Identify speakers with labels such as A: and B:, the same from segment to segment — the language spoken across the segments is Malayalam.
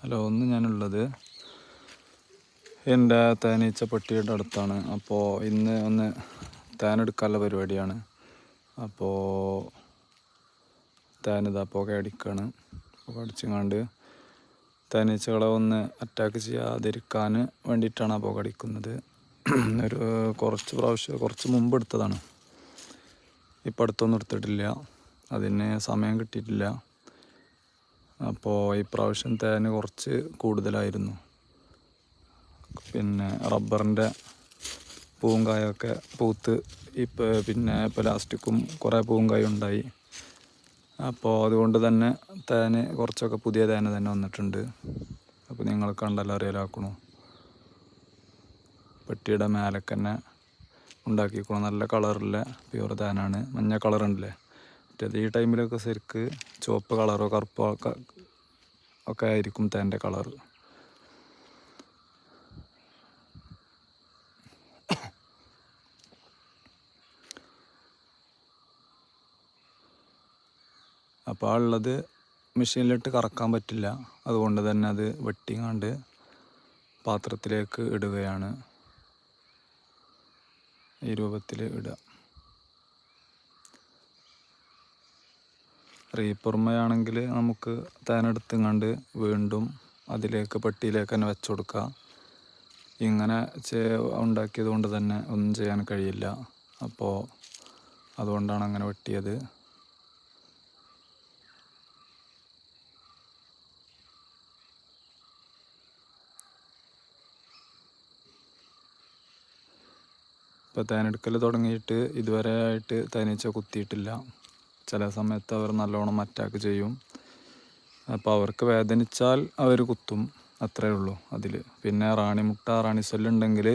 A: ഹലോ, ഒന്ന് ഞാനുള്ളത് എൻ്റെ തേനീച്ചപ്പെട്ടിയുടെ അടുത്താണ്. അപ്പോൾ ഇന്ന് ഒന്ന് തേനെടുക്കാനുള്ള പരിപാടിയാണ്. അപ്പോൾ തേനിതാ പുക അടിക്കുകയാണ്. പുക അടിച്ചങ്ങാണ്ട് തേനീച്ചകളെ ഒന്ന് അറ്റാക്ക് ചെയ്യാതിരിക്കാൻ വേണ്ടിയിട്ടാണ് ആ പുക അടിക്കുന്നത്. കുറച്ച് മുമ്പ് എടുത്തതാണ്. ഇപ്പം അടുത്തൊന്നും എടുത്തിട്ടില്ല, അതിന് സമയം കിട്ടിയിട്ടില്ല. അപ്പോൾ ഈ പ്രാവശ്യം തേന് കുറച്ച് കൂടുതലായിരുന്നു. പിന്നെ റബ്ബറിൻ്റെ പൂവും കായൊക്കെ പൂത്ത് ഇപ്പോൾ ലാസ്റ്റിക്കും കുറേ പൂവും കായും ഉണ്ടായി. അപ്പോൾ അതുകൊണ്ട് തന്നെ തേന് കുറച്ചൊക്കെ പുതിയ തേന് തന്നെ വന്നിട്ടുണ്ട്. അപ്പോൾ നിങ്ങൾ കണ്ടല്ലോ, അറിയാലാക്കണു പെട്ടിയുടെ മേലൊക്കെ തന്നെ ഉണ്ടാക്കിക്കണു. നല്ല കളറിലെ പ്യൂർ തേനാണ്. മഞ്ഞ കളറുണ്ടല്ലേ, മറ്റേത് ഈ ടൈമിലൊക്കെ ശരിക്ക് ചുവപ്പ് കളറോ കറുപ്പോ ഒക്കെ ആയിരിക്കും തേൻ്റെ കളറ്. അപ്പോൾ ആ ഉള്ളത് മെഷീനിലിട്ട് കറക്കാൻ പറ്റില്ല. അതുകൊണ്ട് തന്നെ അത് വെട്ടിങ്ങാണ്ട് പാത്രത്തിലേക്ക് ഇടുകയാണ്. ഈ രൂപത്തിൽ ഇടുക. റീപ്പുറമയാണെങ്കിൽ നമുക്ക് തേനെടുത്തുങ്ങാണ്ട് വീണ്ടും അതിലേക്ക് പെട്ടിയിലേക്ക് തന്നെ വെച്ച് കൊടുക്കുക. ഇങ്ങനെ ഉണ്ടാക്കിയത് കൊണ്ട് തന്നെ ഒന്നും ചെയ്യാൻ കഴിയില്ല. അപ്പോൾ അതുകൊണ്ടാണ് അങ്ങനെ വെട്ടിയത്. ഇപ്പോൾ തേനെടുക്കൽ തുടങ്ങിയിട്ട് ഇതുവരെ ആയിട്ട് തേനീച്ച കുത്തിയിട്ടില്ല. ചില സമയത്ത് അവർ നല്ലോണം അറ്റാക്ക് ചെയ്യും. അപ്പോൾ അവർക്ക് വേദനിച്ചാൽ അവർ കുത്തും, അത്രയേ ഉള്ളൂ അതിൽ. പിന്നെ റാണിശല്യമുണ്ടെങ്കിൽ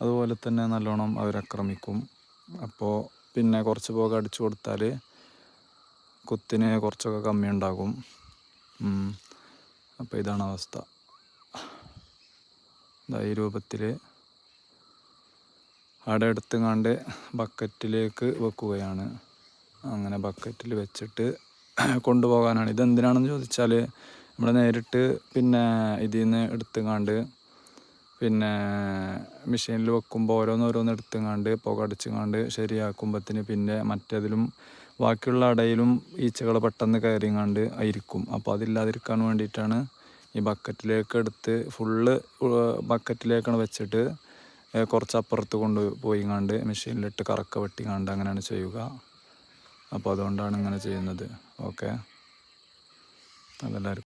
A: അതുപോലെ തന്നെ നല്ലോണം അവരാക്രമിക്കും. അപ്പോൾ പിന്നെ കുറച്ച് പുക അടിച്ചു കൊടുത്താൽ കുത്തിന് കുറച്ചൊക്കെ കമ്മി ഉണ്ടാകും. അപ്പോൾ ഇതാണ് അവസ്ഥ. ഈ രൂപത്തിൽ അവിടെ എടുത്തുങ്ങാണ്ട് ബക്കറ്റിലേക്ക് വെക്കുകയാണ്. അങ്ങനെ ബക്കറ്റിൽ വെച്ചിട്ട് കൊണ്ടുപോകാനാണ്. ഇതെന്തിനാണെന്ന് ചോദിച്ചാൽ നമ്മൾ നേരിട്ട് പിന്നെ ഇതിൽ നിന്ന് എടുത്തുങ്ങാണ്ട് പിന്നെ മെഷീനിൽ വെക്കുമ്പോൾ ഓരോന്നോരോന്ന് എടുത്തുങ്ങാണ്ട് പുക അടിച്ചുങ്ങാണ്ട് ശരിയാക്കുമ്പത്തിന് പിന്നെ മറ്റേതിലും ബാക്കിയുള്ള അടയിലും ഈച്ചകൾ പെട്ടെന്ന് കയറിങ്ങാണ്ട് ആയിരിക്കും. അപ്പോൾ അതില്ലാതിരിക്കാൻ വേണ്ടിയിട്ടാണ് ഈ ബക്കറ്റിലേക്ക് എടുത്ത് ഫുള്ള് ബക്കറ്റിലേക്കാണ് വെച്ചിട്ട് കുറച്ച് അപ്പുറത്ത് പോയിങ്ങാണ്ട് മെഷീനിലിട്ട് കറക്ക വെട്ടിങ്ങാണ്ട് അങ്ങനെയാണ് ചെയ്യുക. അപ്പോൾ അതുകൊണ്ടാണ് ഇങ്ങനെ ചെയ്യുന്നത്. ഓക്കെ, അതെല്ലാവർക്കും